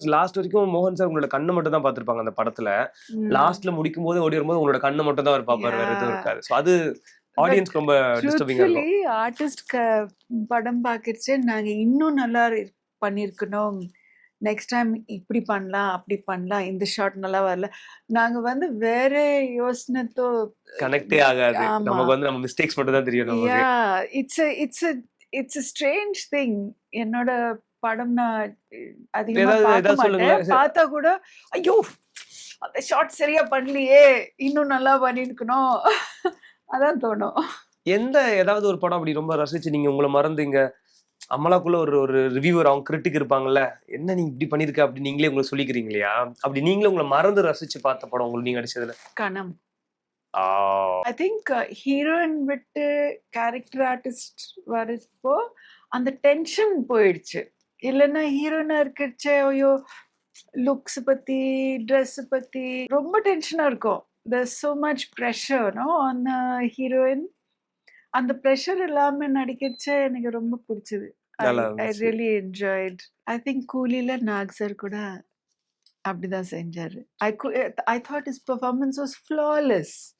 Last வரைக்கும் மோகன் sir உங்களோட கண்ண மட்டும் தான் பார்த்திருப்பாங்க அந்த படத்துல. ம். லாஸ்ட்ல முடிக்கும்போது ஓடி வரும்போது உங்களோட கண்ண மட்டும் தான் அவர் பார்ப்பாரு. வேற எதுவும் Yeah. இருக்காது. சோ அது பட் ஆடியன்ஸ்க்கு ரொம்ப டிஸ்டர்பிங்கா ட்ரூத்ஃபுல்லி இருக்கும். ஆர்டிஸ்ட் படம் பார்க்கறச்சே நாங்க இன்னும் நல்லா பண்ணியிருக்கணும். நெக்ஸ்ட் டைம் இப்படி பண்ணலாம், அப்படி பண்ணலாம். இந்த ஷாட் நல்லா வரல. நாங்க வந்து வேற யோசனைத்தோ கனெக்டே ஆகாது. ஆமா. நமக்கு வந்து நம்ம மிஸ்டேக்ஸ் மட்டும் தான் தெரியும் நமக்கு. Yeah it's a strange thing. என்னோட படம் நான் அதிகமா ஏதாவது பார்க்க ஏதாவது மாட்டேன். சொல்லுங்களேன். பார்த்தா கூட ஐயோ! அந்த ஷாட் சரியா பண்ணலையே! இன்னும் நல்லா பண்ணியிருக்கணும். அதான் தோணும். ஏதாவது ஒரு படம் அப்படி ரொம்ப ரசிச்சு நீங்க உங்கள மறந்தீங்க. அமலாக்குள்ள ஒரு ஒரு ரிவ்யூவர் அவங்க கிரிட்டிக் இருப்பாங்கல்ல. என்ன நீ இப்படி பண்ணியிருக்க அப்படி நீங்களே உங்களுக்கு சொல்லிக்கிறீங்க இல்லையா? அப்படி நீங்களே உங்கள மறந்து ரசிச்சு பார்த்த படம் உங்களுக்கு நீங்க நடிச்சதுல? கணம். ஆ. ஐ திங்க் ஹீரோயின் விட்டு கேரக்டர் ஆர்டிஸ்ட் வரப்போ அந்த டென்ஷன் போயிடுச்சு. இல்லன்னா ஹீரோயினா இருக்கச்சே ஐயோ! லுக்ஸ் பத்தி, ட்ரெஸ் பத்தி ரொம்ப டென்ஷனா இருக்கும். there's so much pressure on the heroine. அந்த ப்ரெஷர் இல்லாம நடிக்கச்சே எனக்கு ரொம்ப பிடிச்சது. ஐ நல்லா ஐ இருந்துச்சு. Really enjoyed. ஐ திங்க் கூலில நாக் சார் கூட அப்படிதான் செஞ்சாரு. I thought his performance was flawless.